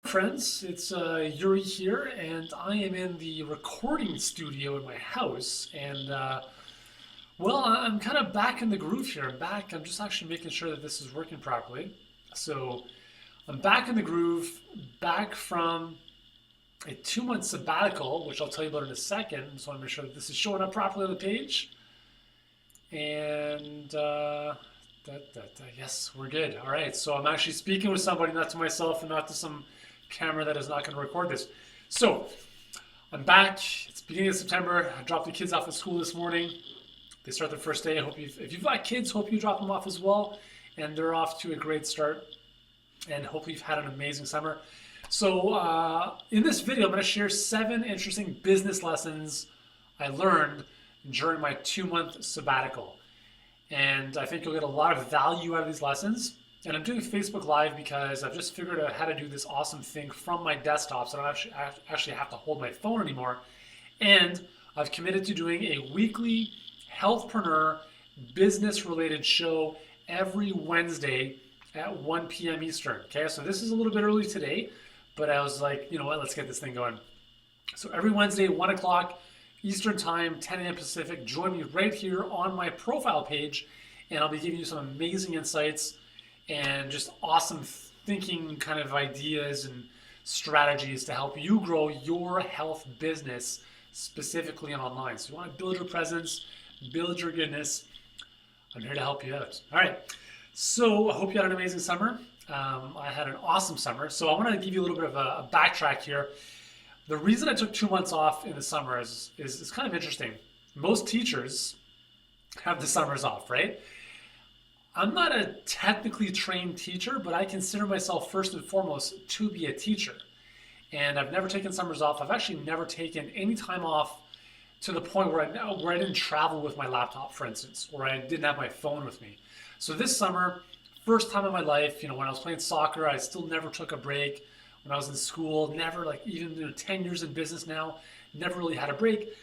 Friends, it's Yuri here, and I am in the recording studio in my house. And I'm kind of back in the groove here. I'm just actually making sure that this is working properly. So I'm back in the groove, back from a 2 month sabbatical, which I'll tell you about in a second. Just want to make sure that this is showing up properly on the page. And yes, we're good. All right. So I'm actually speaking with somebody, not to myself and not to some camera that is not going to record this. So I'm back. It's beginning of September. I dropped the kids off at school this morning. They start their first day. If you've got kids, hope you drop them off as well. And they're off to a great start. And hopefully you've had an amazing summer. So in this video, I'm going to share 7 interesting business lessons I learned during my 2 month sabbatical. And I think you'll get a lot of value out of these lessons. And I'm doing Facebook Live because I've just figured out how to do this awesome thing from my desktop, so I don't actually have to hold my phone anymore. And I've committed to doing a weekly Healthpreneur business-related show every Wednesday at 1 p.m. Eastern. Okay, so this is a little bit early today, but I was like, you know what, let's get this thing going. So every Wednesday, 1 o'clock Eastern Time, 10 a.m. Pacific, join me right here on my profile page, and I'll be giving you some amazing insights and just awesome thinking kind of ideas and strategies to help you grow your health business specifically online. So you want to build your presence, build your goodness. I'm here to help you out. All right. So I hope you had an amazing summer. I had an awesome summer. So I want to give you a little bit of a backtrack here. The reason I took 2 months off in the summer is kind of interesting. Most teachers have the summers off, right? I'm not a technically trained teacher, but I consider myself first and foremost to be a teacher. And I've never taken summers off. I've actually never taken any time off to the point where I didn't travel with my laptop, for instance, or I didn't have my phone with me. So this summer, first time in my life, when I was playing soccer, I still never took a break. When I was in school, never, like even 10 years in business now, never really had a break.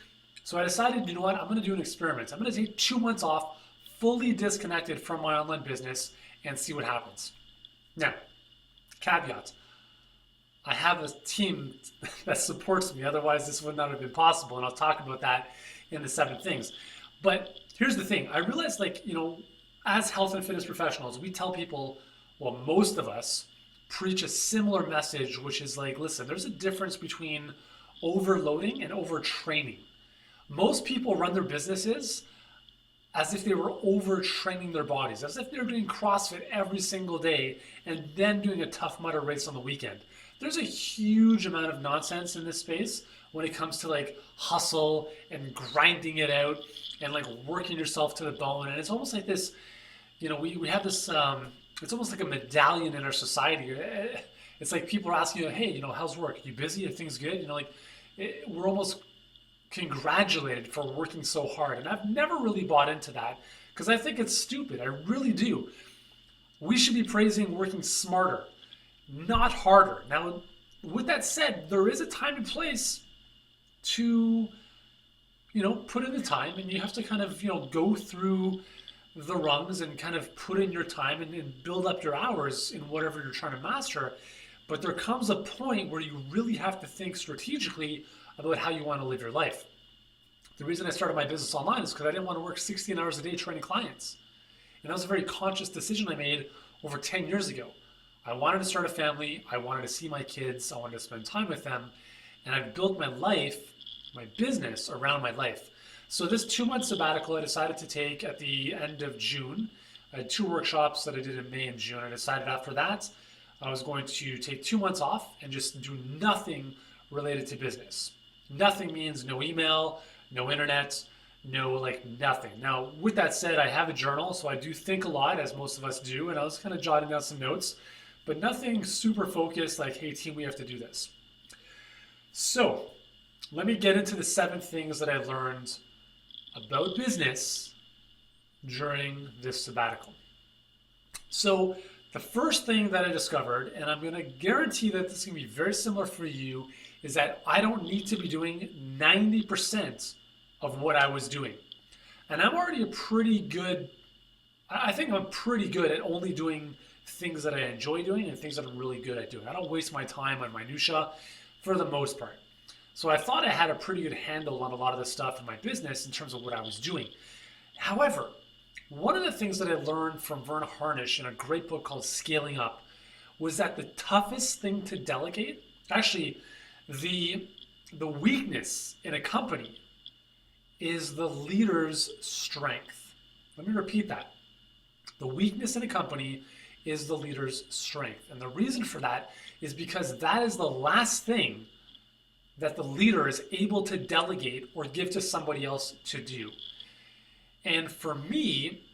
So I decided, you know what, I'm going to do an experiment. I'm going to take 2 months off, fully disconnected from my online business, and see what happens. Now, caveat, I have a team that supports me, otherwise this would not have been possible, and I'll talk about that in the 7 things. But here's the thing, I realized as health and fitness professionals, we tell people, well, most of us preach a similar message, which is like, listen, there's a difference between overloading and overtraining. Most people run their businesses as if they were overtraining their bodies, as if they're doing CrossFit every single day and then doing a Tough Mudder race on the weekend. There's a huge amount of nonsense in this space when it comes to hustle and grinding it out and working yourself to the bone. And it's almost like this, we have this, it's almost like a medallion in our society. It's like people are asking you, hey, how's work? Are you busy? Are things good? We're almost congratulated for working so hard. And I've never really bought into that because I think it's stupid. I really do. We should be praising working smarter, not harder. Now, with that said, there is a time and place to, put in the time, and you have to kind of, go through the rungs and kind of put in your time and build up your hours in whatever you're trying to master. But there comes a point where you really have to think strategically about how you want to live your life. The reason I started my business online is because I didn't want to work 16 hours a day training clients. And that was a very conscious decision I made over 10 years ago. I wanted to start a family. I wanted to see my kids. I wanted to spend time with them. And I've built my life, my business around my life. So this 2 month sabbatical I decided to take at the end of June. I had 2 workshops that I did in May and June. I decided after that I was going to take 2 months off and just do nothing related to business. Nothing means no email, no internet, nothing. Now, with that said, I have a journal, so I do think a lot, as most of us do, and I was kind of jotting down some notes, but nothing super focused like, hey team, we have to do this. So let me get into the 7 things that I learned about business during this sabbatical. So the first thing that I discovered, and I'm going to guarantee that this is going to be very similar for you, is that I don't need to be doing 90% of what I was doing. And I'm already I think I'm pretty good at only doing things that I enjoy doing and things that I'm really good at doing. I don't waste my time on minutia for the most part. So I thought I had a pretty good handle on a lot of the stuff in my business in terms of what I was doing. However, one of the things that I learned from Vern Harnish in a great book called Scaling Up was that the toughest thing to delegate, actually the weakness in a company, is the leader's strength. Let me repeat that. The weakness in a company is the leader's strength. And the reason for that is because that is the last thing that the leader is able to delegate or give to somebody else to do. And for me,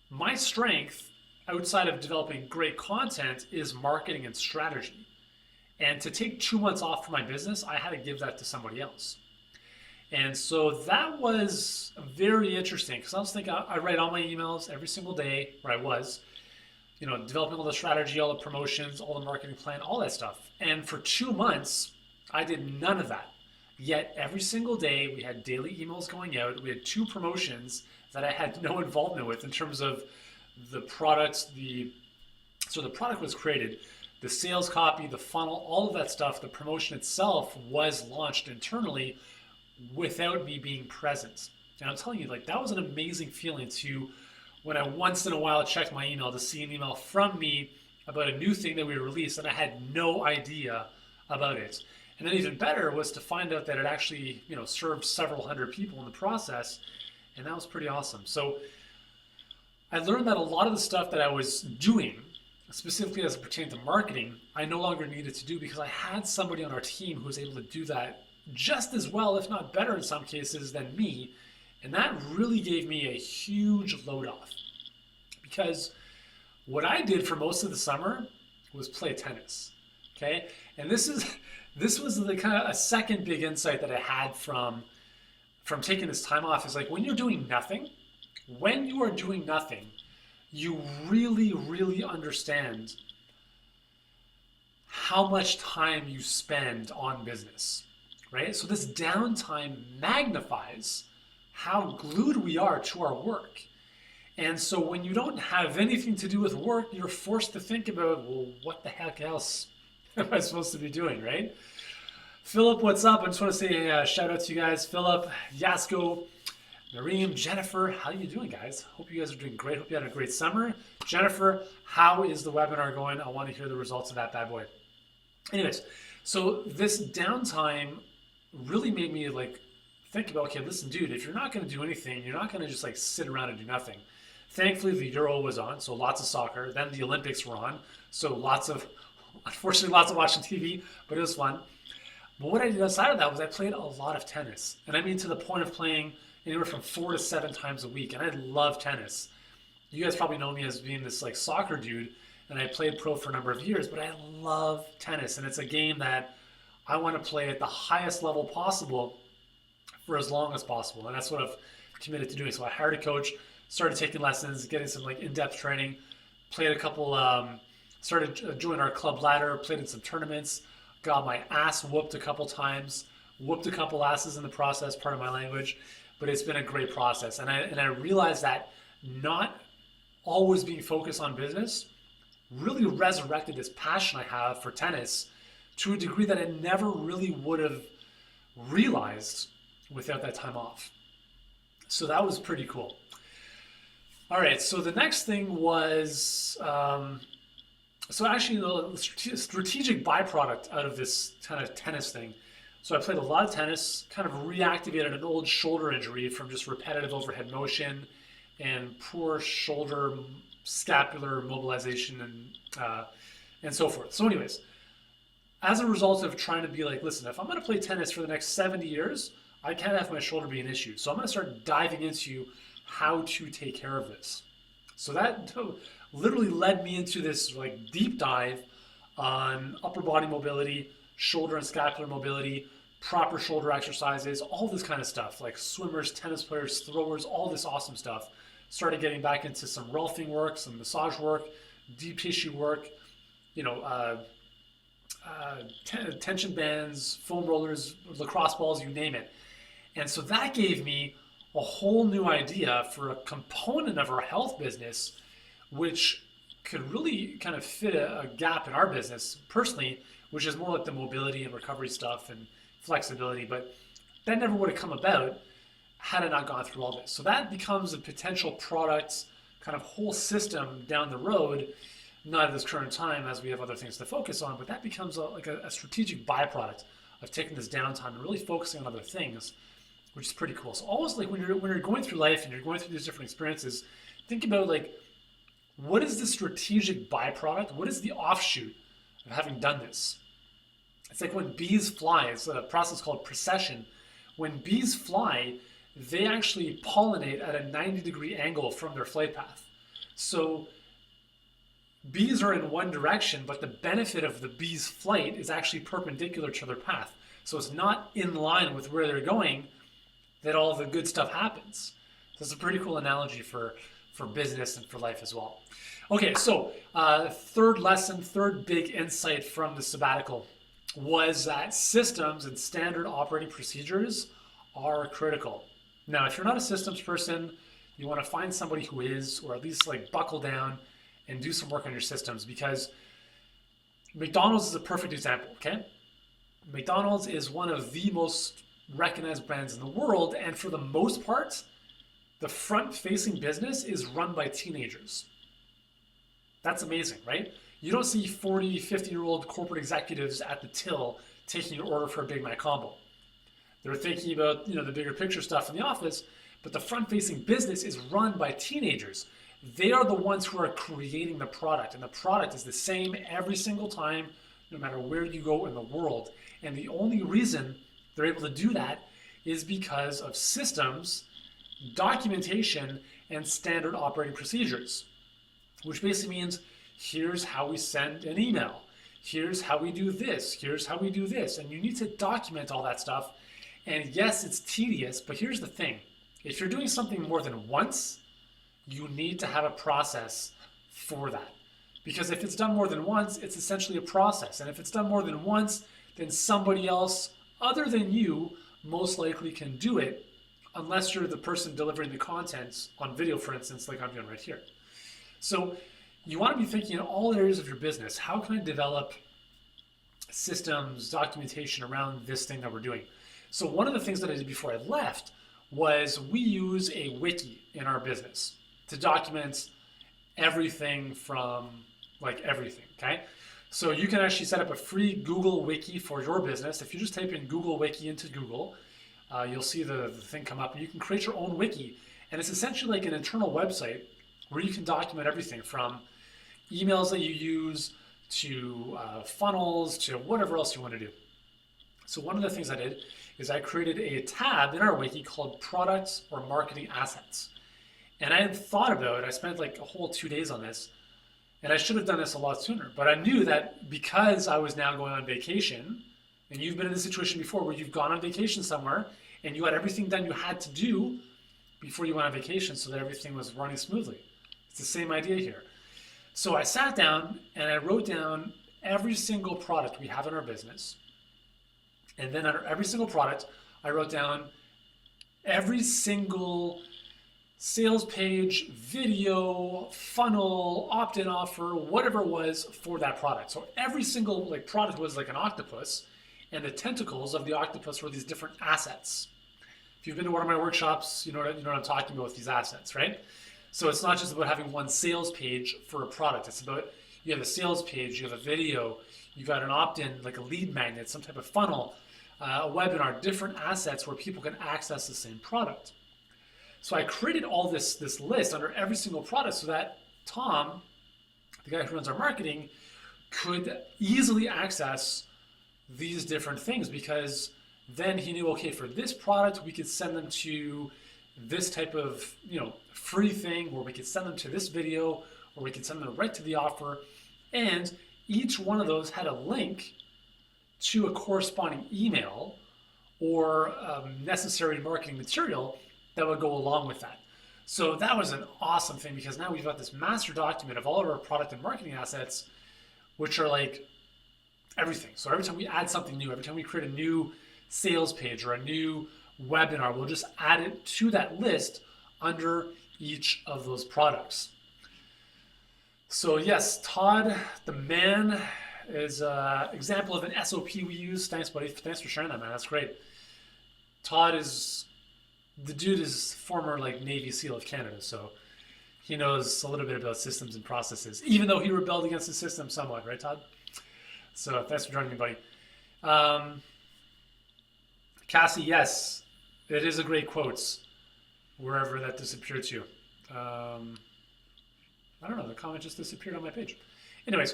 my strength outside of developing great content is marketing and strategy. And to take 2 months off from my business, I had to give that to somebody else. And so that was very interesting because I was thinking, I write all my emails every single day, or I was, developing all the strategy, all the promotions, all the marketing plan, all that stuff. And for 2 months, I did none of that. Yet every single day we had daily emails going out. We had 2 promotions that I had no involvement with in terms of the products. So the product was created, the sales copy, the funnel, all of that stuff. The promotion itself was launched internally without me being present. And I'm telling you, that was an amazing feeling to, when I once in a while checked my email, to see an email from me about a new thing that we released and I had no idea about it. And then even better was to find out that it actually, served several hundred people in the process, and that was pretty awesome. So I learned that a lot of the stuff that I was doing, specifically as it pertained to marketing, I no longer needed to do because I had somebody on our team who was able to do that just as well, if not better in some cases, than me. And that really gave me a huge load off. Because what I did for most of the summer was play tennis. Okay? And this was the kind of a second big insight that I had from taking this time off, is when you're doing nothing, you really, really understand how much time you spend on business, right? So this downtime magnifies how glued we are to our work. And so when you don't have anything to do with work, you're forced to think about, well, what the heck else am I supposed to be doing, right? Philip, what's up? I just want to say a shout out to you guys. Philip, Yasko, Miriam, Jennifer, how you doing, guys? Hope you guys are doing great. Hope you had a great summer. Jennifer, how is the webinar going? I want to hear the results of that bad boy. Anyways, so this downtime really made me think about, okay, listen, dude, if you're not going to do anything, you're not going to just sit around and do nothing. Thankfully, the Euro was on, so lots of soccer. Then the Olympics were on, so unfortunately, lots of watching TV, but it was fun. But what I did outside of that was I played a lot of tennis. And I mean to the point of playing anywhere from 4 to 7 times a week. And I love tennis. You guys probably know me as being this soccer dude, and I played pro for a number of years, but I love tennis. And it's a game that I want to play at the highest level possible for as long as possible. And that's what I've committed to doing. So I hired a coach, started taking lessons, getting some in-depth training, played a couple, started joining our club ladder, played in some tournaments, got my ass whooped a couple times, whooped a couple asses in the process, part of my language, but it's been a great process. And I realized that not always being focused on business really resurrected this passion I have for tennis to a degree that I never really would have realized without that time off. So that was pretty cool. All right, so the next thing was, so actually the strategic byproduct out of this kind of tennis thing. So I played a lot of tennis, kind of reactivated an old shoulder injury from just repetitive overhead motion and poor shoulder scapular mobilization and so forth. So anyways, as a result of trying to be listen, if I'm going to play tennis for the next 70 years, I can't have my shoulder be an issue. So I'm going to start diving into how to take care of this. So that literally led me into this deep dive on upper body mobility, shoulder and scapular mobility, proper shoulder exercises, all this kind of stuff, swimmers, tennis players, throwers, all this awesome stuff. Started getting back into some Rolfing work, some massage work, deep tissue work, tension bands, foam rollers, lacrosse balls, you name it. And so that gave me a whole new idea for a component of our health business, which could really kind of fit a gap in our business personally, which is more like the mobility and recovery stuff and flexibility. But that never would have come about had I not gone through all this. So that becomes a potential product kind of whole system down the road, not at this current time as we have other things to focus on, but that becomes a strategic byproduct of taking this downtime and really focusing on other things, which is pretty cool. So always like when you're going through life and you're going through these different experiences, think about like, what is the strategic byproduct? What is the offshoot of having done this? It's like when bees fly, it's a process called precession. When bees fly, they actually pollinate at a 90-degree angle from their flight path. So bees are in one direction, but the benefit of the bee's flight is actually perpendicular to their path. So it's not in line with where they're going that all the good stuff happens. So it's a pretty cool analogy for business and for life as well. Okay, so third big insight from the sabbatical was that systems and standard operating procedures are critical. Now, if you're not a systems person, you want to find somebody who is, or at least like buckle down and do some work on your systems, because McDonald's is a perfect example, okay? McDonald's is one of the most recognized brands in the world, and for the most part, the front-facing business is run by teenagers. That's amazing, right? You don't see 40, 50-year-old corporate executives at the till taking your order for a Big Mac combo. They're thinking about, the bigger picture stuff in the office, but the front-facing business is run by teenagers. They are the ones who are creating the product, and the product is the same every single time, no matter where you go in the world. And the only reason they're able to do that is because of systems, documentation, and standard operating procedures, which basically means here's how we send an email, here's how we do this, here's how we do this, and you need to document all that stuff. And yes, it's tedious, but here's the thing. If you're doing something more than once, you need to have a process for that. Because if it's done more than once, it's essentially a process. And if it's done more than once, then somebody else other than you most likely can do it, unless you're the person delivering the content on video, for instance, like I'm doing right here. So you want to be thinking in all areas of your business, how can I develop systems, documentation around this thing that we're doing? So one of the things that I did before I left was we use a wiki in our business to document everything from everything, okay? So you can actually set up a free Google wiki for your business. If you just type in Google wiki into Google, you'll see the thing come up, and you can create your own wiki. And it's essentially like an internal website where you can document everything from emails that you use to funnels to whatever else you want to do. So one of the things I did is I created a tab in our wiki called Products or Marketing Assets. And I had thought about it. I spent like a whole 2 days on this, and I should have done this a lot sooner. But I knew that because I was now going on vacation, and you've been in this situation before where you've gone on vacation somewhere and you had everything done you had to do before you went on vacation so that everything was running smoothly. It's the same idea here. So I sat down and I wrote down every single product we have in our business. And then under every single product, I wrote down every single sales page, video, funnel, opt-in offer, whatever it was for that product. So every single product was like an octopus, and the tentacles of the octopus were these different assets. If you've been to one of my workshops, you know what I'm talking about with these assets, right? So it's not just about having one sales page for a product. It's about you have a sales page, you have a video, you got an opt-in, like a lead magnet, some type of funnel, a webinar, different assets where people can access the same product. So I created all this list under every single product so that Tom, the guy who runs our marketing, could easily access these different things, because then he knew, okay, for this product, we could send them to this type of free thing, or we could send them to this video, or we could send them right to the offer. And each one of those had a link to a corresponding email or necessary marketing material that would go along with that. So that was an awesome thing, because now we've got this master document of all of our product and marketing assets, which are like everything. So every time we add something new, every time we create a new sales page or a new webinar, we'll just add it to that list under each of those products. So yes, Todd, the man, is an example of an SOP we use. Thanks, buddy. Thanks for sharing that, man. That's great. Todd is the dude is former like Navy SEAL of Canada, so he knows a little bit about systems and processes, even though he rebelled against the system somewhat, right, Todd? So thanks for joining me, buddy. Um, Cassie, yes, it is a great quotes wherever that disappeared to. I don't know, the comment just disappeared on my page. Anyways,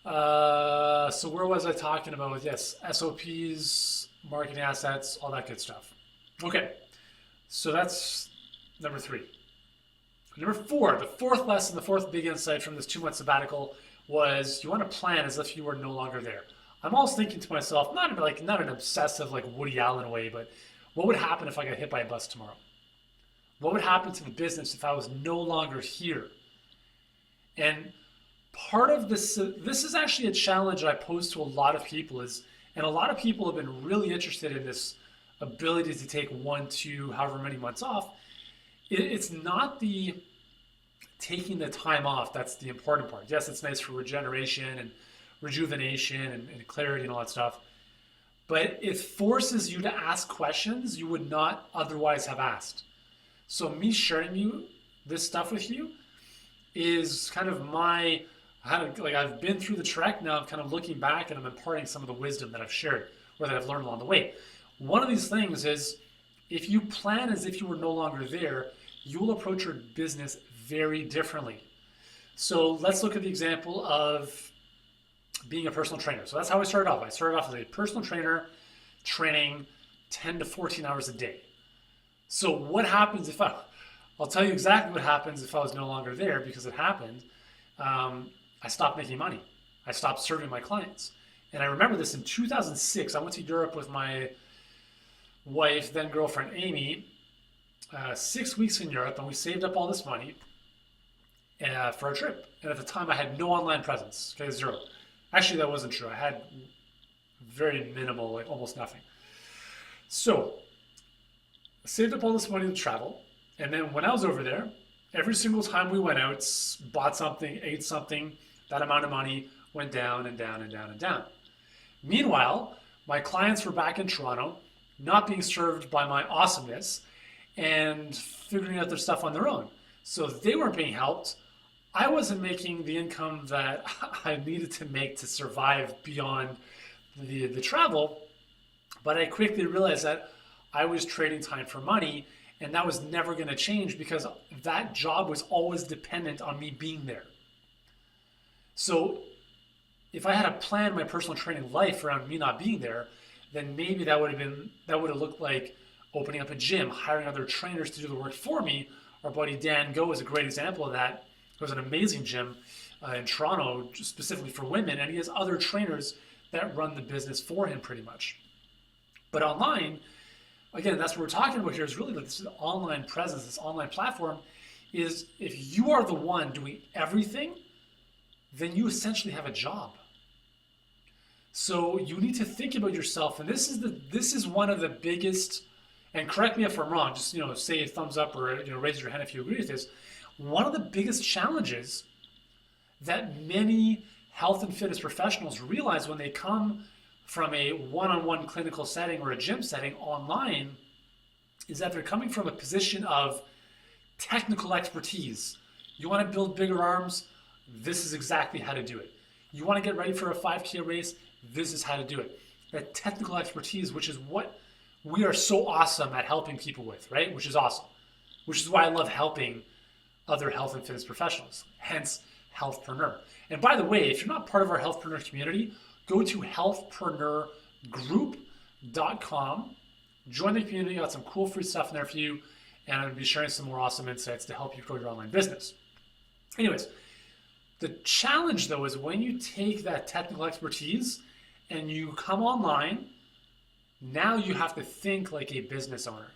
so where was I talking about? Yes, SOPs, marketing assets, all that good stuff. Okay, so that's number 3. Number 4, the fourth lesson, the fourth big insight from this 2-month sabbatical was you want to plan as if you were no longer there. I'm always thinking to myself, not an obsessive like Woody Allen way, but what would happen if I got hit by a bus tomorrow? What would happen to the business if I was no longer here? And part of this is actually a challenge I pose to a lot of people and a lot of people have been really interested in this ability to take 1, 2, however many months off. It's not the taking the time off that's the important part. Yes, it's nice for regeneration and rejuvenation and clarity and all that stuff, but it forces you to ask questions you would not otherwise have asked. So me sharing this stuff with you is kind of I've been through the trek, now I'm kind of looking back and I'm imparting some of the wisdom that I've shared or that I've learned along the way. One of these things is if you plan as if you were no longer there, you will approach your business very differently. So let's look at the example of being a personal trainer. So that's how I started off. I started off as a personal trainer training 10 to 14 hours a day. So what happens I'll tell you exactly what happens if I was no longer there because it happened. I stopped making money. I stopped serving my clients. And I remember this in 2006. I went to Europe with my wife, then girlfriend Amy, 6 weeks in Europe, and we saved up all this money for a trip. And at the time, I had no online presence. Okay, 0. Actually, that wasn't true. I had very minimal, like almost nothing. So, I saved up all this money to travel. And then when I was over there, every single time we went out, bought something, ate something, that amount of money went down and down and down and down. Meanwhile, my clients were back in Toronto, not being served by my awesomeness and figuring out their stuff on their own. So they weren't being helped. I wasn't making the income that I needed to make to survive beyond the travel, but I quickly realized that I was trading time for money, and that was never going to change because that job was always dependent on me being there. So if I had planned my personal training life around me not being there, then maybe that would have looked like opening up a gym, hiring other trainers to do the work for me. Our buddy Dan Go is a great example of that. It was an amazing gym in Toronto, specifically for women, and he has other trainers that run the business for him pretty much. But online, again, that's what we're talking about here is really like this online presence, this online platform, is if you are the one doing everything, then you essentially have a job. So you need to think about yourself, and this is one of the biggest, and correct me if I'm wrong, just say a thumbs up or raise your hand if you agree with this. One of the biggest challenges that many health and fitness professionals realize when they come from a one-on-one clinical setting or a gym setting online is that they're coming from a position of technical expertise. You want to build bigger arms? This is exactly how to do it. You want to get ready for a 5K race? This is how to do it. That technical expertise, which is what we are so awesome at helping people with, right? Which is awesome. Which is why I love helping other health and fitness professionals, hence Healthpreneur. And by the way, if you're not part of our Healthpreneur community, go to healthpreneurgroup.com, join the community, got some cool free stuff in there for you, and I'm going to be sharing some more awesome insights to help you grow your online business. Anyways, the challenge though is when you take that technical expertise and you come online, now you have to think like a business owner.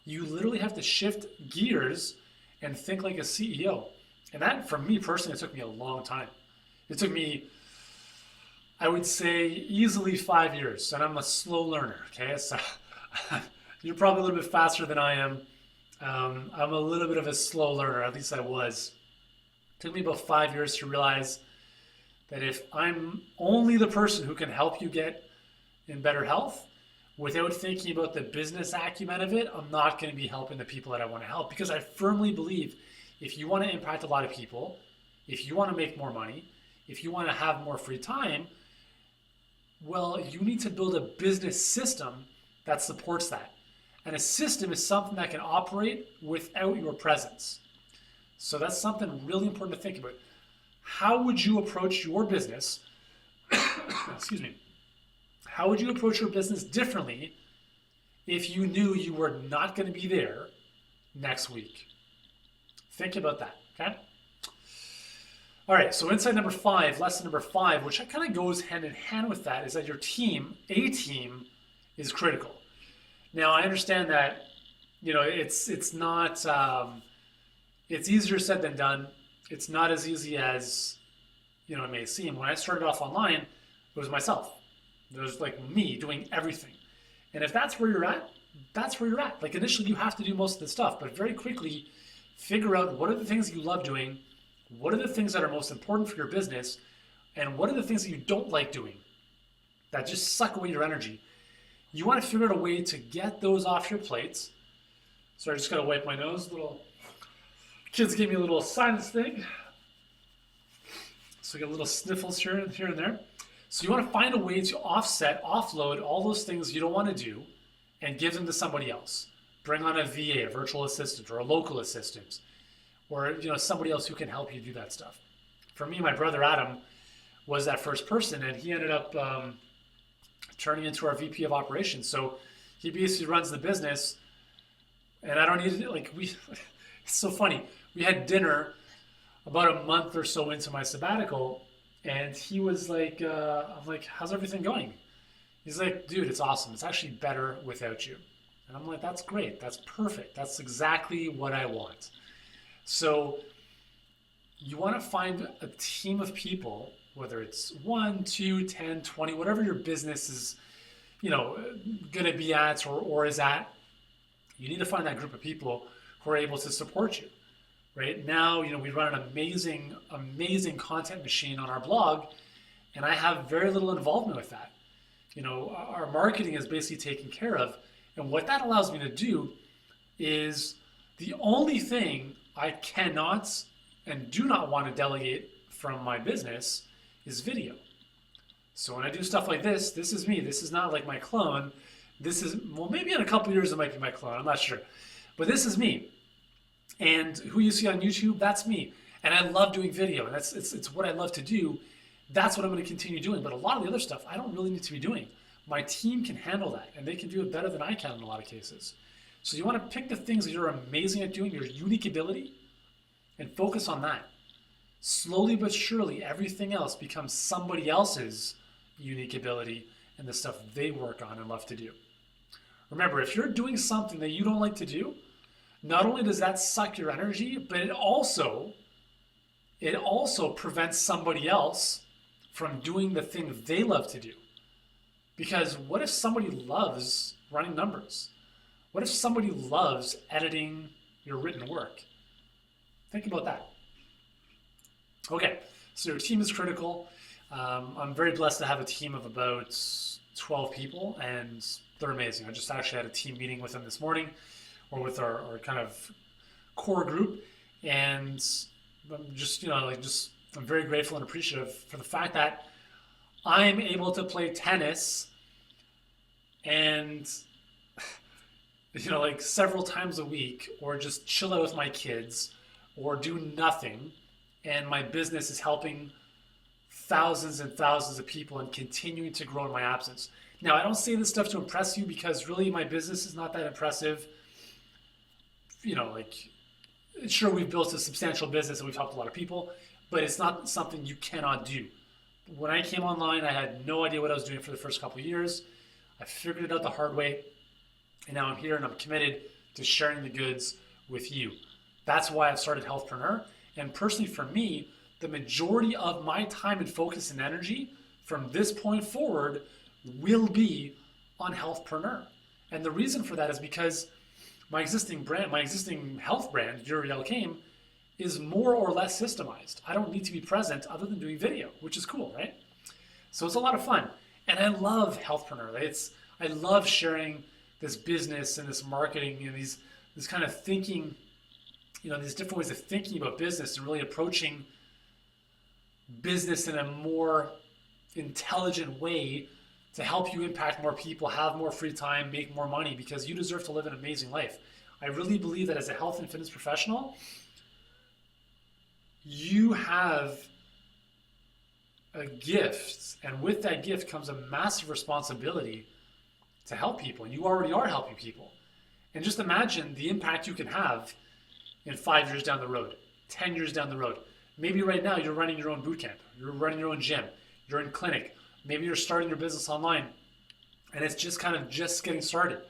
You literally have to shift gears and think like a CEO. And that, for me personally, it took me a long time. It took me, I would say, easily 5 years, and I'm a slow learner, okay? So you're probably a little bit faster than I am. I'm a little bit of a slow learner, at least I was. It took me about 5 years to realize that if I'm only the person who can help you get in better health, without thinking about the business acumen of it, I'm not going to be helping the people that I want to help. Because I firmly believe if you want to impact a lot of people, if you want to make more money, if you want to have more free time, well, you need to build a business system that supports that. And a system is something that can operate without your presence. So that's something really important to think about. How would you approach your business? Excuse me. How would you approach your business differently if you knew you were not going to be there next week? Think about that, okay? All right, so insight number 5, lesson number 5, which kind of goes hand in hand with that, is that your team, a team, is critical. Now, I understand that, it's not, it's easier said than done. It's not as easy as, it may seem. When I started off online, it was myself. It was like me doing everything. And if that's where you're at, that's where you're at. Like initially you have to do most of the stuff, but very quickly figure out what are the things you love doing, what are the things that are most important for your business, and what are the things that you don't like doing that just suck away your energy. You want to figure out a way to get those off your plates. Sorry, I just gotta wipe my nose. Little kids gave me a little sinus thing. So I got little sniffles here and there. So you want to find a way to offload all those things you don't want to do and give them to somebody else. Bring on a VA, a virtual assistant, or a local assistant, or somebody else who can help you do that stuff. For me, my brother Adam was that first person, and he ended up turning into our VP of operations. So he basically runs the business, and I don't need to, it's so funny. We had dinner about a month or so into my sabbatical, and he was like, I'm like, how's everything going? He's like, dude, it's awesome. It's actually better without you. And I'm like, that's great. That's perfect. That's exactly what I want. So you want to find a team of people, whether it's 1, 2, 10, 20, whatever your business is, going to be at or is at. You need to find that group of people who are able to support you. Right now, we run an amazing content machine on our blog, and I have very little involvement with that. Our marketing is basically taken care of, and what that allows me to do is the only thing I cannot and do not want to delegate from my business is video. So when I do stuff like this is me. This is not like my clone. This is, maybe in a couple of years it might be my clone. I'm not sure. But this is me. And who you see on YouTube, that's me. And I love doing video, and it's what I love to do. That's what I'm going to continue doing. But a lot of the other stuff, I don't really need to be doing. My team can handle that, and they can do it better than I can in a lot of cases. So you want to pick the things that you're amazing at doing, your unique ability, and focus on that. Slowly but surely, everything else becomes somebody else's unique ability and the stuff they work on and love to do. Remember, if you're doing something that you don't like to do, not only does that suck your energy, but it also prevents somebody else from doing the thing they love to do. Because what if somebody loves running numbers? What if somebody loves editing your written work? Think about that. Okay, so your team is critical. I'm very blessed to have a team of about 12 people, and they're amazing. I just actually had a team meeting with them this morning, or with our kind of core group, and I'm just, I'm very grateful and appreciative for the fact that I'm able to play tennis and, several times a week, or just chill out with my kids, or do nothing, and my business is helping thousands and thousands of people and continuing to grow in my absence. Now, I don't say this stuff to impress you, because really my business is not that impressive. Sure, we've built a substantial business and we've helped a lot of people, but it's not something you cannot do. When I came online, I had no idea what I was doing for the first couple of years. I figured it out the hard way, and now I'm here and I'm committed to sharing the goods with you. That's why I've started Healthpreneur. And personally, for me, the majority of my time and focus and energy from this point forward will be on Healthpreneur. And the reason for that is because my existing brand, my existing health brand, Yuri Elkaim, is more or less systemized. I don't need to be present other than doing video, which is cool, right? So it's a lot of fun. And I love Healthpreneur. I love sharing this business and this marketing and this kind of thinking, these different ways of thinking about business and really approaching business in a more intelligent way to help you impact more people, have more free time, make more money, because you deserve to live an amazing life. I really believe that as a health and fitness professional, you have a gift, and with that gift comes a massive responsibility to help people, and you already are helping people. And just imagine the impact you can have in 5 years down the road, 10 years down the road. Maybe right now you're running your own boot camp, you're running your own gym, you're in clinic, maybe you're starting your business online, and it's just getting started.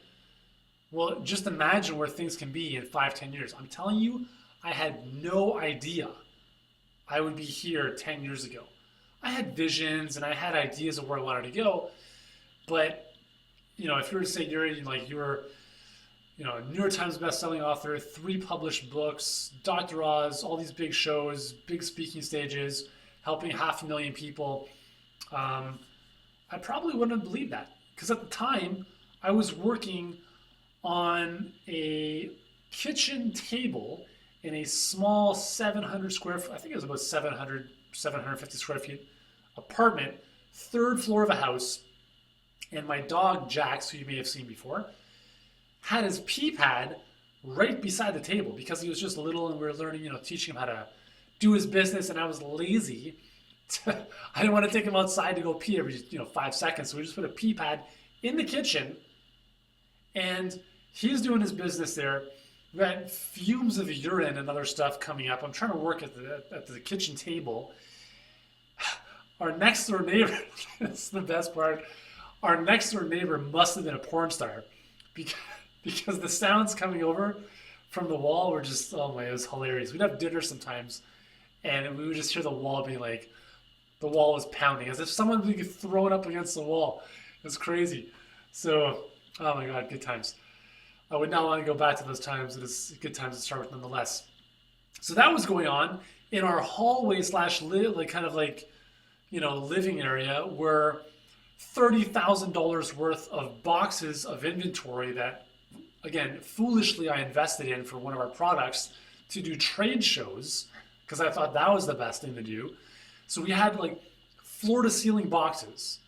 Well, just imagine where things can be in 5-10 years. I'm telling you, I had no idea I would be here 10 years ago. I had visions and I had ideas of where I wanted to go, but if you were to say, Yuri, you were, a New York Times bestselling author, 3 published books, Dr. Oz, all these big shows, big speaking stages, helping 500,000 people, I probably wouldn't have believed that, because at the time I was working on a kitchen table in a small 700 square foot, I think it was about 750 square feet apartment, 3rd floor of a house. And my dog, Jax, who you may have seen before, had his pee pad right beside the table because he was just little and we were learning, teaching him how to do his business. And I was lazy. I didn't want to take him outside to go pee every, 5 seconds. So we just put a pee pad in the kitchen and he's doing his business there. We had fumes of urine and other stuff coming up. I'm trying to work at the kitchen table. Our next door neighbor, this is the best part, our next door neighbor must have been a porn star because the sounds coming over from the wall were just, oh my, it was hilarious. We'd have dinner sometimes and we would just hear the wall being like, the wall was pounding as if someone would be thrown up against the wall. It was crazy. So, oh my God, good times. I would not want to go back to those times. It is good times to start with nonetheless. So that was going on in our hallway / living area were $30,000 worth of boxes of inventory that, again, foolishly I invested in for one of our products to do trade shows because I thought that was the best thing to do. So we had floor to ceiling boxes,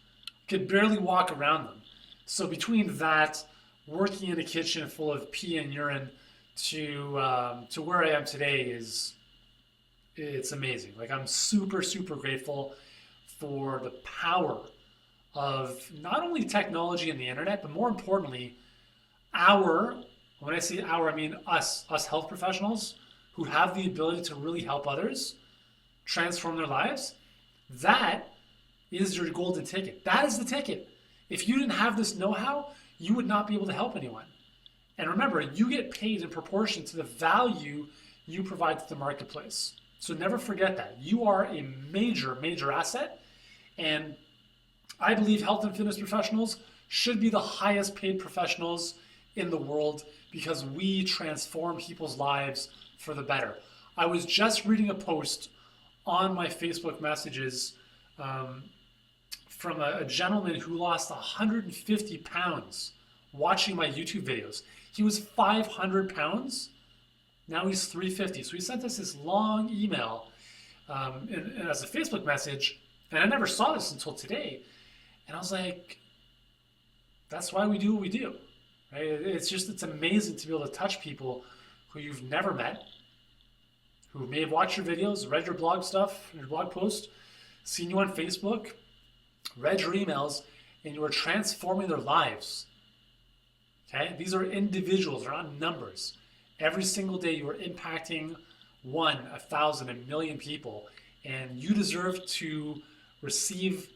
could barely walk around them. So between that, working in a kitchen full of pee and urine to where I am today it's amazing. I'm super, super grateful for the power of not only technology and the internet, but more importantly, when I say our, I mean us health professionals who have the ability to really help others transform their lives. That is your golden ticket. That is the ticket. If you didn't have this know-how, you would not be able to help anyone. And remember, you get paid in proportion to the value you provide to the marketplace. So never forget that. You are a major, major asset. And I believe health and fitness professionals should be the highest paid professionals in the world because we transform people's lives for the better. I was just reading a post on my Facebook messages from a gentleman who lost 150 pounds watching my YouTube videos. He was 500 pounds. Now he's 350. So he sent us this long email and as a Facebook message, and I never saw this until today. And I was like, that's why we do what we do. Right? It's amazing to be able to touch people who you've never met, who may have watched your videos, read your blog stuff, your blog post, seen you on Facebook, read your emails, and you are transforming their lives. Okay? These are individuals, they're not numbers. Every single day you are impacting 1, 1,000, 1,000,000 people, and you deserve to receive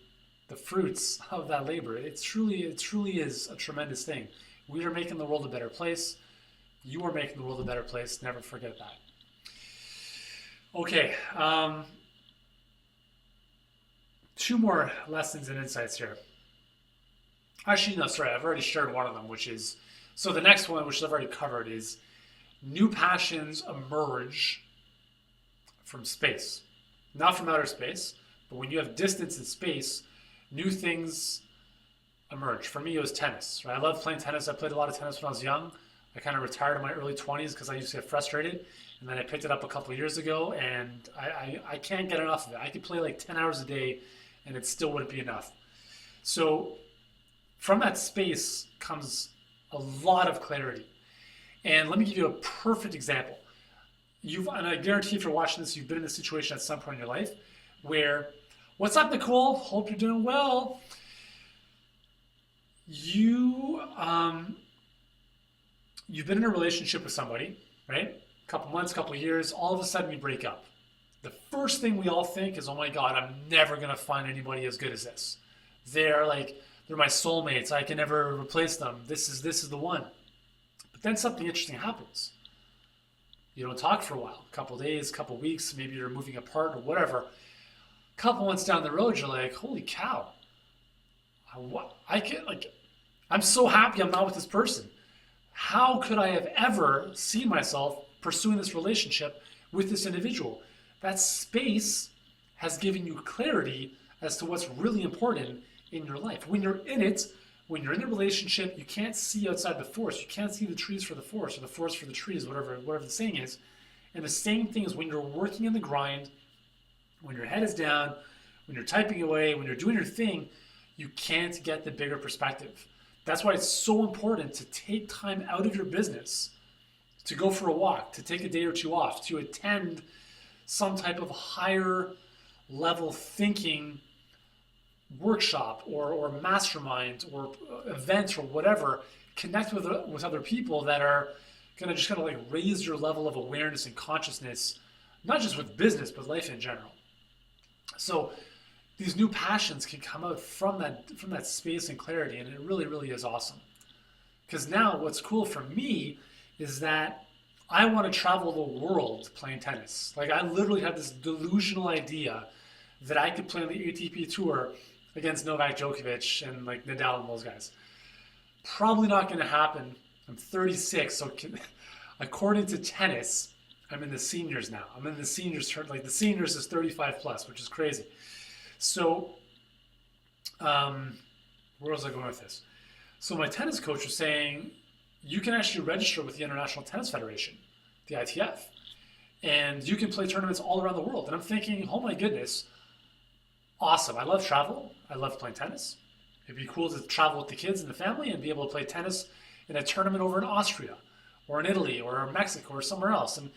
the fruits of that labor. It truly is a tremendous thing. We are making the world a better place. You are making the world a better place. Never forget that. Okay, 2 more lessons and insights here. Actually, no, sorry, I've already shared one of them, which is, so the next one, which I've already covered, is new passions emerge from space. Not from outer space, but when you have distance in space, new things emerge. For me, it was tennis. Right? I loved playing tennis. I played a lot of tennis when I was young. I kind of retired in my early 20s because I used to get frustrated. And then I picked it up a couple of years ago, and I can't get enough of it. I could play like 10 hours a day, and it still wouldn't be enough. So from that space comes a lot of clarity. And let me give you a perfect example. And I guarantee if you're watching this, you've been in this situation at some point in your life where, what's up, Nicole? Hope you're doing well. You've been in a relationship with somebody, right? A couple months, couple years, all of a sudden you break up. The first thing we all think is, oh my God, I'm never gonna find anybody as good as this. They're my soulmates. I can never replace them. This is the one. But then something interesting happens. You don't talk for a while, a couple days, a couple weeks, maybe you're moving apart or whatever. A couple months down the road, you're like, holy cow. I'm so happy I'm not with this person. How could I have ever seen myself pursuing this relationship with this individual? That space has given you clarity as to what's really important in your life. When you're in it, when you're in a relationship, you can't see outside the forest. You can't see the trees for the forest or the forest for the trees, whatever the saying is. And the same thing is when you're working in the grind, when your head is down, when you're typing away, when you're doing your thing, you can't get the bigger perspective. That's why it's so important to take time out of your business, to go for a walk, to take a day or two off, to attend some type of higher level thinking workshop or mastermind or event or whatever. Connect with other people that are going to just kind of like raise your level of awareness and consciousness, not just with business, but life in general. So these new passions can come out from that space and clarity, and it really, really is awesome. Because now what's cool for me is that I want to travel the world playing tennis. Like, I literally have this delusional idea that I could play on the ATP tour against Novak Djokovic and like Nadal and those guys. Probably not going to happen. I'm 36, so according to tennis, I'm in the seniors now. I'm in the seniors, like the seniors is 35 plus, which is crazy. So, where was I going with this? So my tennis coach was saying, you can actually register with the International Tennis Federation, the ITF, and you can play tournaments all around the world. And I'm thinking, oh my goodness, awesome. I love travel. I love playing tennis. It'd be cool to travel with the kids and the family and be able to play tennis in a tournament over in Austria or in Italy or Mexico or somewhere else. And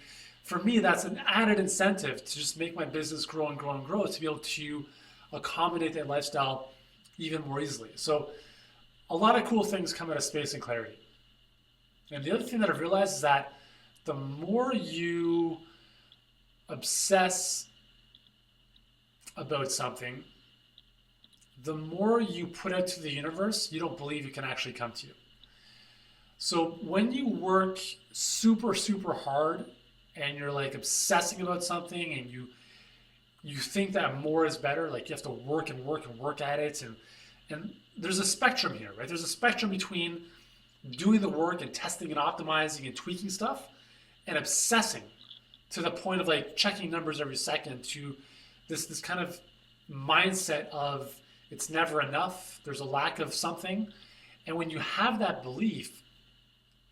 for me, that's an added incentive to just make my business grow and grow and grow, to be able to accommodate that lifestyle even more easily. So a lot of cool things come out of space and clarity. And the other thing that I've realized is that the more you obsess about something, the more you put out to the universe, you don't believe it can actually come to you. So when you work super, super hard and you're like obsessing about something and you think that more is better, like you have to work and work and work at it, and there's a spectrum here, right? There's a spectrum between doing the work and testing and optimizing and tweaking stuff and obsessing to the point of like checking numbers every second, to this kind of mindset of it's never enough, there's a lack of something. And when you have that belief,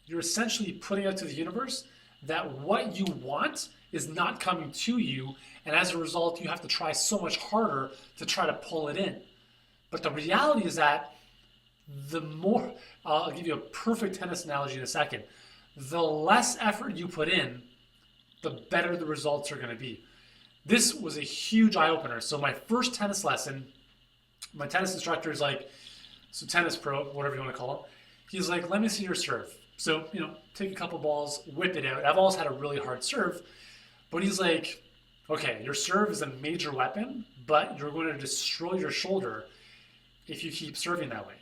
you're essentially putting out to the universe that what you want is not coming to you, and as a result, you have to try so much harder to try to pull it in. But the reality is that the more, I'll give you a perfect tennis analogy in a second, the less effort you put in, the better the results are going to be. This was a huge eye-opener. So my first tennis lesson, my tennis instructor is like, so tennis pro, whatever you want to call him, he's like, let me see your serve. So, take a couple balls, whip it out. I've always had a really hard serve, but he's like, okay, your serve is a major weapon, but you're going to destroy your shoulder if you keep serving that way.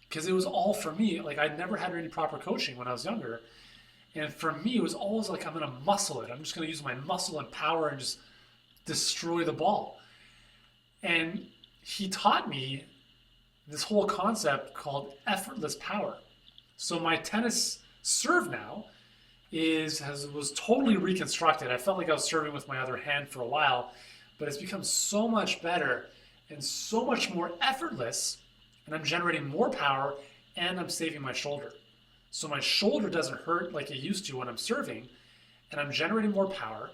Because it was all for me, like I'd never had any proper coaching when I was younger. And for me, it was always like, I'm going to muscle it. I'm just going to use my muscle and power and just destroy the ball. And he taught me this whole concept called effortless power. So my tennis serve now was totally reconstructed. I felt like I was serving with my other hand for a while, but it's become so much better and so much more effortless, and I'm generating more power and I'm saving my shoulder. So my shoulder doesn't hurt like it used to when I'm serving, and I'm generating more power.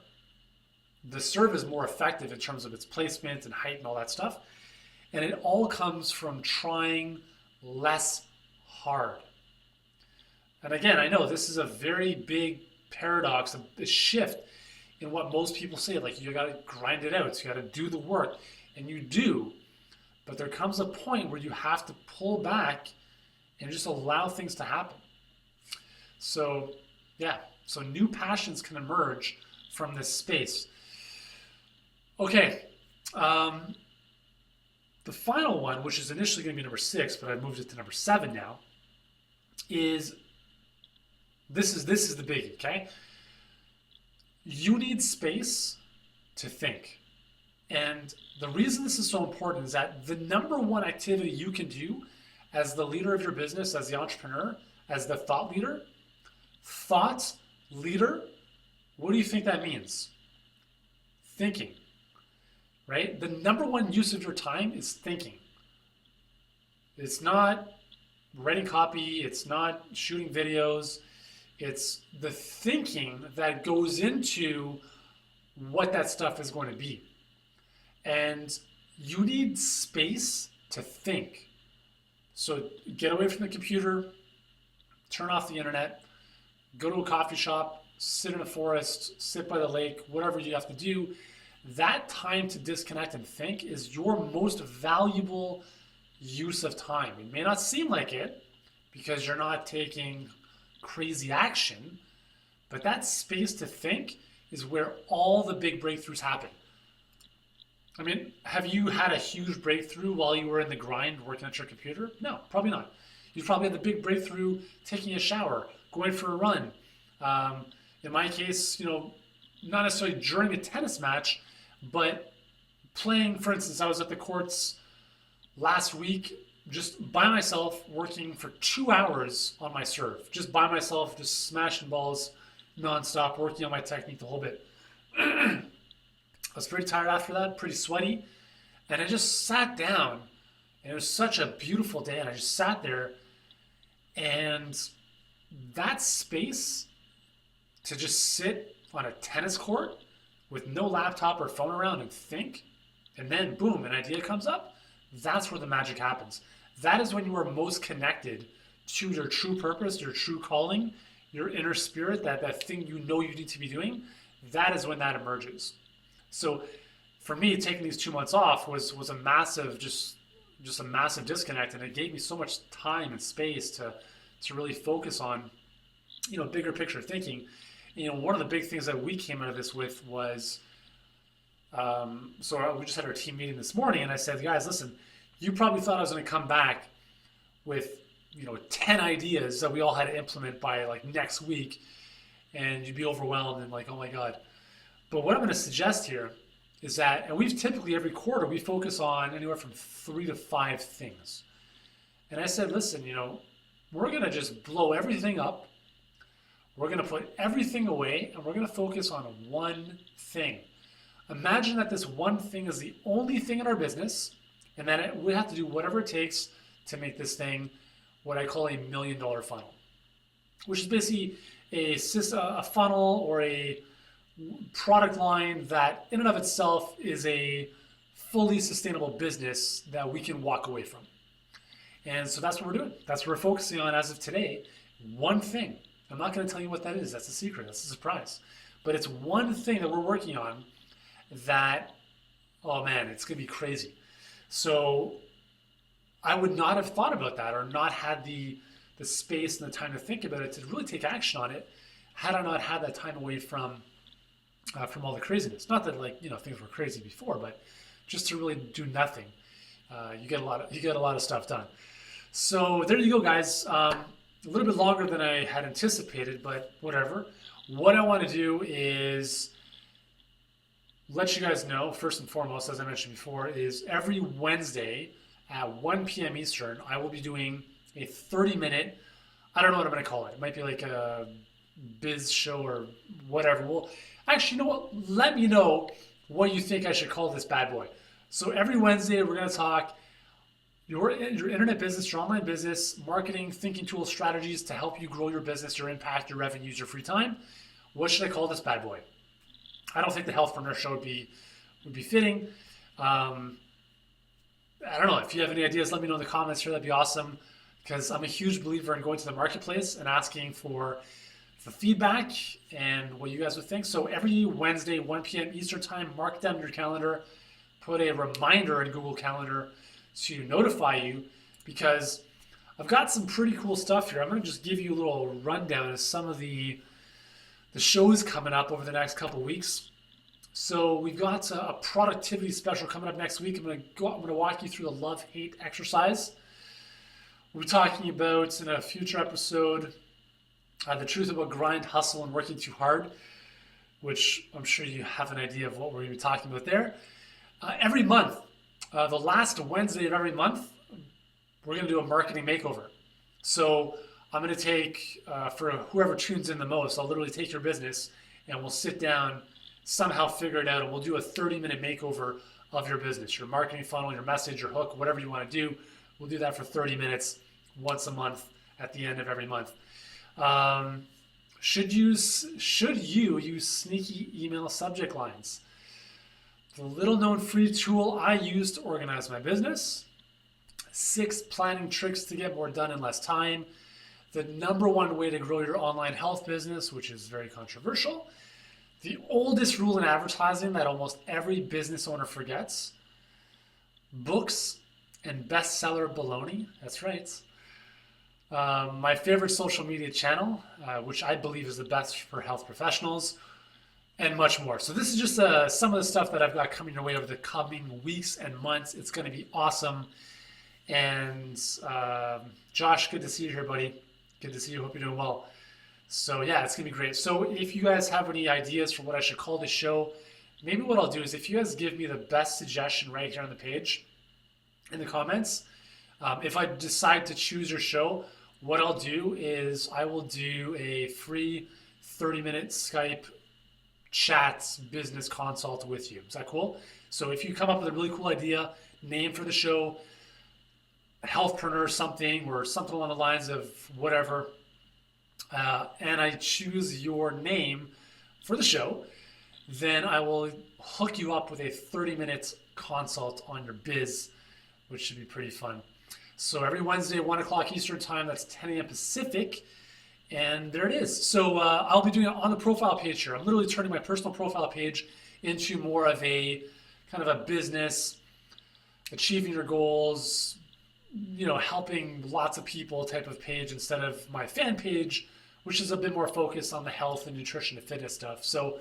The serve is more effective in terms of its placement and height and all that stuff. And it all comes from trying less hard. And again, I know this is a very big paradox, a shift in what most people say. Like, you got to grind it out, so you got to do the work, and you do. But there comes a point where you have to pull back and just allow things to happen. So, yeah, so new passions can emerge from this space. Okay, the final one, which is initially going to be number 6, but I moved it to number 7 now, is this is the biggie, okay? You need space to think. And the reason this is so important is that the number one activity you can do as the leader of your business, as the entrepreneur, as the thought leader, what do you think that means? Thinking, right? The number one use of your time is thinking. It's not writing copy, it's not shooting videos, it's the thinking that goes into what that stuff is going to be. And you need space to think. So get away from the computer, turn off the internet, go to a coffee shop, sit in a forest, sit by the lake, whatever you have to do. That time to disconnect and think is your most valuable use of time. It may not seem like it because you're not taking crazy action, but that space to think is where all the big breakthroughs happen. I mean, have you had a huge breakthrough while you were in the grind working at your computer? No, probably not. You probably had the big breakthrough taking a shower, going for a run. In my case, not necessarily during a tennis match, but playing, for instance, I was at the courts last week just by myself working for 2 hours on my serve. Just by myself, just smashing balls nonstop, working on my technique the whole bit. I was pretty tired after that, pretty sweaty, and I just sat down, and it was such a beautiful day, and I just sat there, and that space to just sit on a tennis court with no laptop or phone around and think, and then boom, an idea comes up, that's where the magic happens. That is when you are most connected to your true purpose, your true calling, your inner spirit, that thing you need to be doing. That is when that emerges. So for me, taking these 2 months off was a massive, just a massive disconnect, and it gave me so much time and space to really focus on, bigger picture thinking. One of the big things that we came out of this with was, so we just had our team meeting this morning, and I said, guys, listen, you probably thought I was going to come back with, 10 ideas that we all had to implement by like next week, and you'd be overwhelmed and like, oh my God. But what I'm going to suggest here is that, and we've typically every quarter, we focus on anywhere from 3 to 5 things. And I said, listen, we're going to just blow everything up. We're going to put everything away, and we're going to focus on one thing. Imagine that this one thing is the only thing in our business, and that we have to do whatever it takes to make this thing what I call a $1 million funnel, which is basically a funnel or a product line that in and of itself is a fully sustainable business that we can walk away from. And so that's what we're doing. That's what we're focusing on as of today. One thing. I'm not going to tell you what that is. That's a secret. That's a surprise. But it's one thing that we're working on that, oh man, it's going to be crazy. So I would not have thought about that or not had the space and the time to think about it, to really take action on it, had I not had that time away from all the craziness. Not that things were crazy before, but just to really do nothing. You get a lot of stuff done. So there you go, guys. A little bit longer than I had anticipated, but whatever. What I want to do is let you guys know, first and foremost, as I mentioned before, is every Wednesday at 1 p.m. Eastern, I will be doing a 30-minute, I don't know what I'm going to call it. It might be like a biz show or whatever. Well, actually, you know what? Let me know what you think I should call this bad boy. So every Wednesday, we're going to talk your internet business, your online business, marketing, thinking tools, strategies to help you grow your business, your impact, your revenues, your free time. What should I call this bad boy? I don't think the Healthpreneur show would be fitting. I don't know. If you have any ideas, let me know in the comments here. That'd be awesome. Because I'm a huge believer in going to the marketplace and asking for feedback and what you guys would think. So every Wednesday, 1 p.m. Eastern time, mark down your calendar, put a reminder in Google Calendar to notify you, because I've got some pretty cool stuff here. I'm going to just give you a little rundown of some of the shows coming up over the next couple weeks. So we've got a productivity special coming up next week. I'm going to walk you through the love-hate exercise. We'll be talking about in a future episode the truth about grind, hustle, and working too hard, which I'm sure you have an idea of what we're going to be talking about there. Every month, the last Wednesday of every month, we're going to do a marketing makeover. So I'm going to take, for whoever tunes in the most, I'll literally take your business and we'll sit down, somehow figure it out, and we'll do a 30-minute makeover of your business, your marketing funnel, your message, your hook, whatever you want to do. We'll do that for 30 minutes once a month at the end of every month. Should you use sneaky email subject lines? The little-known free tool I use to organize my business. 6 planning tricks to get more done in less time. The #1 way to grow your online health business, which is very controversial. The oldest rule in advertising that almost every business owner forgets. Books and bestseller baloney. That's right. My favorite social media channel, which I believe is the best for health professionals, and much more. So this is just some of the stuff that I've got coming your way over the coming weeks and months. It's going to be awesome. And Josh, good to see you here, buddy. Good to see you. Hope you're doing well. So yeah, it's going to be great. So if you guys have any ideas for what I should call this show, maybe what I'll do is if you guys give me the best suggestion right here on the page in the comments, if I decide to choose your show, what I'll do is I will do a free 30-minute Skype chat business consult with you. Is that cool? So if you come up with a really cool idea, name for the show, Healthpreneur something, or something along the lines of whatever, and I choose your name for the show, then I will hook you up with a 30-minute consult on your biz, which should be pretty fun. So every Wednesday, 1 o'clock Eastern time, that's 10 a.m. Pacific, and there it is. So I'll be doing it on the profile page here. I'm literally turning my personal profile page into more of a kind of a business, achieving your goals, helping lots of people type of page instead of my fan page, which is a bit more focused on the health and nutrition and fitness stuff. So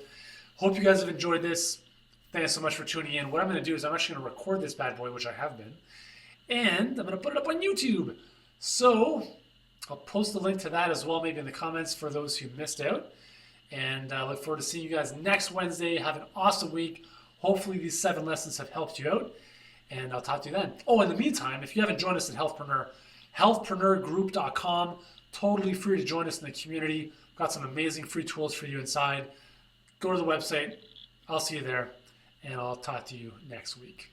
hope you guys have enjoyed this. Thanks so much for tuning in. What I'm going to do is I'm actually going to record this bad boy, which I have been, and I'm going to put it up on YouTube. So I'll post the link to that as well, maybe in the comments for those who missed out. And I look forward to seeing you guys next Wednesday. Have an awesome week. Hopefully these 7 lessons have helped you out. And I'll talk to you then. Oh, in the meantime, if you haven't joined us at Healthpreneur, healthpreneurgroup.com. Totally free to join us in the community. Got some amazing free tools for you inside. Go to the website. I'll see you there. And I'll talk to you next week.